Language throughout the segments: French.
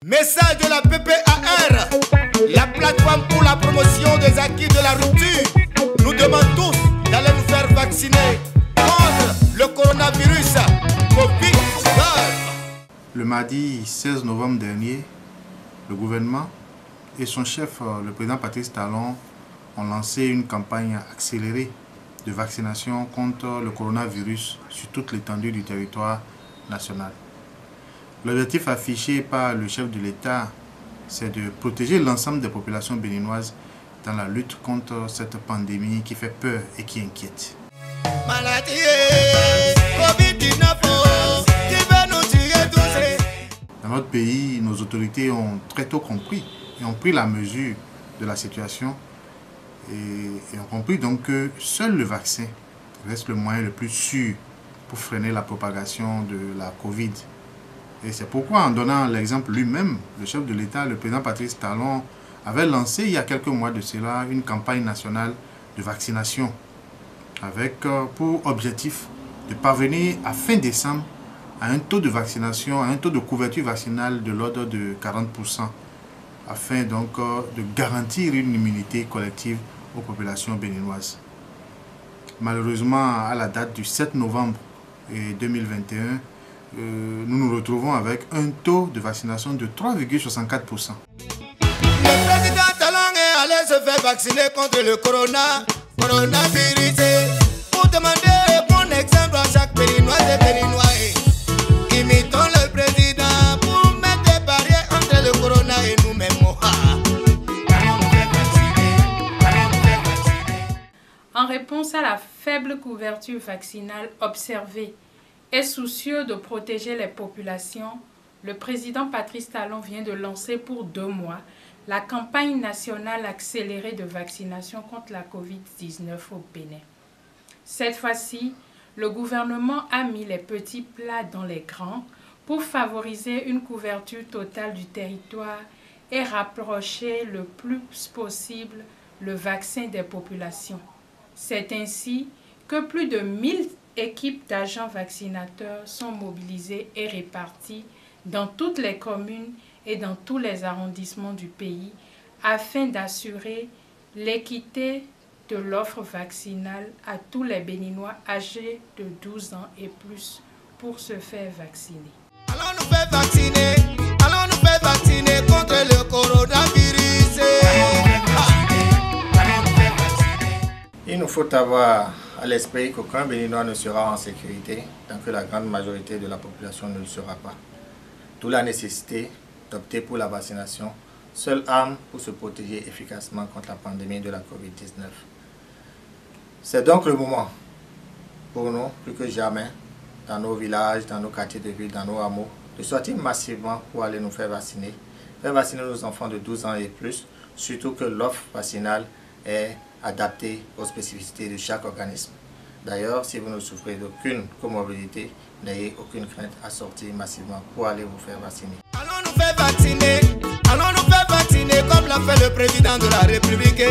Message de la PPAR, la plateforme pour la promotion des acquis de la rupture, nous demande tous d'aller nous faire vacciner contre le coronavirus Covid-19. Le mardi 16 novembre dernier, le gouvernement et son chef, le président Patrice Talon, ont lancé une campagne accélérée de vaccination contre le coronavirus sur toute l'étendue du territoire national. L'objectif affiché par le chef de l'État, c'est de protéger l'ensemble des populations béninoises dans la lutte contre cette pandémie qui fait peur et qui inquiète. Dans notre pays, nos autorités ont très tôt compris et ont pris la mesure de la situation et ont compris donc que seul le vaccin reste le moyen le plus sûr pour freiner la propagation de la Covid. Et c'est pourquoi, en donnant l'exemple lui-même, le chef de l'État, le président Patrice Talon, avait lancé il y a quelques mois de cela une campagne nationale de vaccination avec pour objectif de parvenir à fin décembre à un taux de vaccination, à un taux de couverture vaccinale de l'ordre de 40%, afin donc de garantir une immunité collective aux populations béninoises. Malheureusement, à la date du 7 novembre 2021, nous nous retrouvons avec un taux de vaccination de 3,64%. Le président Talon est allé se faire vacciner contre le coronavirus pour demander un bon exemple à chaque Béninois et Béninois. Imitons le président pour mettre des barrières entre le corona et nous-mêmes. En réponse à la faible couverture vaccinale observée et soucieux de protéger les populations, le président Patrice Talon vient de lancer pour 2 mois la campagne nationale accélérée de vaccination contre la Covid-19 au Bénin. Cette fois-ci, le gouvernement a mis les petits plats dans les grands pour favoriser une couverture totale du territoire et rapprocher le plus possible le vaccin des populations. C'est ainsi que plus de 1000 équipes d'agents vaccinateurs sont mobilisées et réparties dans toutes les communes et dans tous les arrondissements du pays afin d'assurer l'équité de l'offre vaccinale à tous les Béninois âgés de 12 ans et plus pour se faire vacciner. Allons nous faire vacciner contre le coronavirus. Il nous faut avoir à l'esprit qu'aucun Béninois ne sera en sécurité tant que la grande majorité de la population ne le sera pas. D'où la nécessité d'opter pour la vaccination, seule arme pour se protéger efficacement contre la pandémie de la Covid-19. C'est donc le moment pour nous, plus que jamais, dans nos villages, dans nos quartiers de ville, dans nos hameaux, de sortir massivement pour aller nous faire vacciner nos enfants de 12 ans et plus, surtout que l'offre vaccinale est adaptée aux spécificités de chaque organisme. D'ailleurs, si vous ne souffrez d'aucune comorbidité, n'ayez aucune crainte à sortir massivement pour aller vous faire vacciner. Allons nous faire vacciner comme l'a fait le président de la République.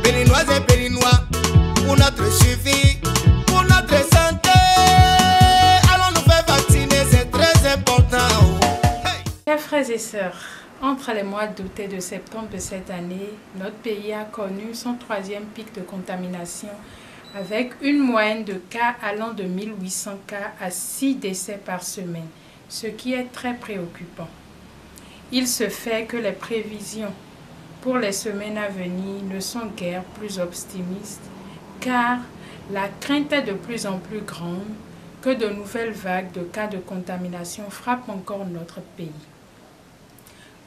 Béninois et Béninois, pour notre suivi, pour notre santé. Allons nous faire vacciner, c'est très important. Hey. Chers frères et sœurs, entre les mois d'août et de septembre de cette année, notre pays a connu son 3e pic de contamination avec une moyenne de cas allant de 1800 cas à 6 décès par semaine, ce qui est très préoccupant. Il se fait que les prévisions pour les semaines à venir ne sont guère plus optimistes, car la crainte est de plus en plus grande que de nouvelles vagues de cas de contamination frappent encore notre pays.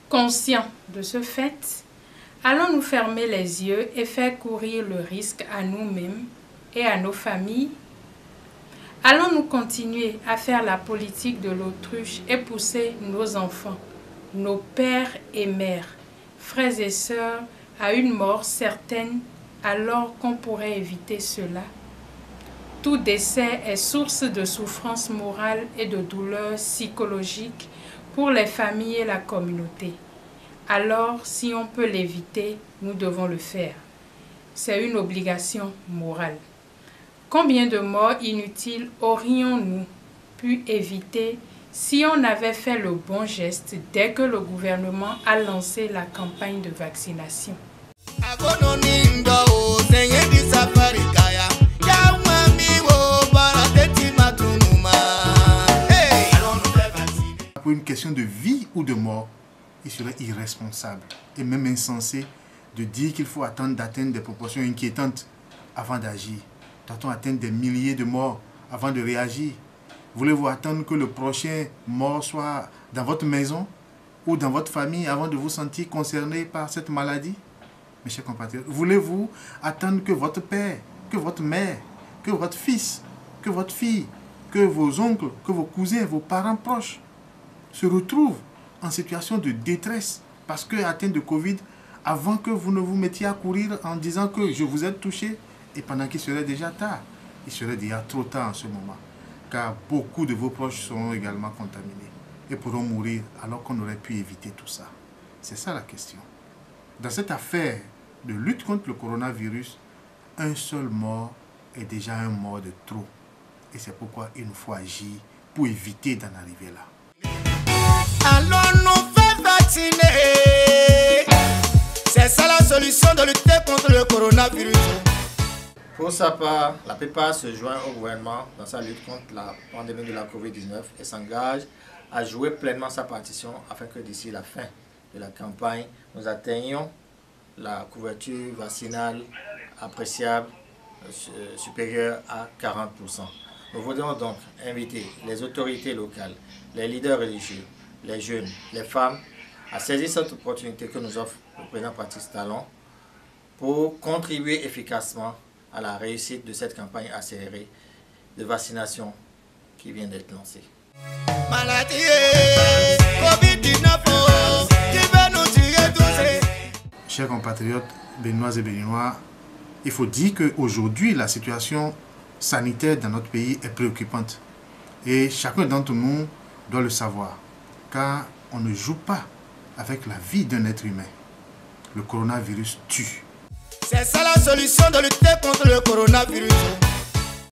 Conscients de ce fait, allons-nous fermer les yeux et faire courir le risque à nous-mêmes et à nos familles? Allons-nous continuer à faire la politique de l'autruche et pousser nos enfants, nos pères et mères, frères et sœurs, à une mort certaine alors qu'on pourrait éviter cela? Tout décès est source de souffrance morale et de douleur psychologique pour les familles et la communauté. Alors, si on peut l'éviter, nous devons le faire. C'est une obligation morale. Combien de morts inutiles aurions-nous pu éviter si on avait fait le bon geste dès que le gouvernement a lancé la campagne de vaccination. Pour une question de vie ou de mort, il serait irresponsable et même insensé de dire qu'il faut attendre d'atteindre des proportions inquiétantes avant d'agir. Doit-on atteindre des milliers de morts avant de réagir? Voulez-vous attendre que le prochain mort soit dans votre maison ou dans votre famille avant de vous sentir concerné par cette maladie? Mes chers compatriotes, voulez-vous attendre que votre père, que votre mère, que votre fils, que votre fille, que vos oncles, que vos cousins, vos parents proches se retrouvent en situation de détresse parce que atteints de Covid avant que vous ne vous mettiez à courir en disant que je vous ai touché et pendant qu'il serait déjà tard? Il serait déjà trop tard en ce moment, car beaucoup de vos proches seront également contaminés et pourront mourir alors qu'on aurait pu éviter tout ça. C'est ça la question. Dans cette affaire de lutte contre le coronavirus, un seul mort est déjà un mort de trop. Et c'est pourquoi il nous faut agir pour éviter d'en arriver là. Allons nous faire vacciner. C'est ça la solution de lutter contre le coronavirus. Pour sa part, la plupart se joignent au gouvernement dans sa lutte contre la pandémie de la Covid-19 et s'engagent à jouer pleinement sa partition afin que d'ici la fin de la campagne, nous atteignions la couverture vaccinale appréciable supérieure à 40%. Nous voudrions donc inviter les autorités locales, les leaders religieux, les jeunes, les femmes à saisir cette opportunité que nous offre le président Patrice Talon pour contribuer efficacement à la réussite de cette campagne accélérée de vaccination qui vient d'être lancée. Chers compatriotes béninoises et béninois, il faut dire qu'aujourd'hui, la situation sanitaire dans notre pays est préoccupante. Et chacun d'entre nous doit le savoir, car on ne joue pas avec la vie d'un être humain. Le coronavirus tue. C'est ça la solution de lutter contre le coronavirus.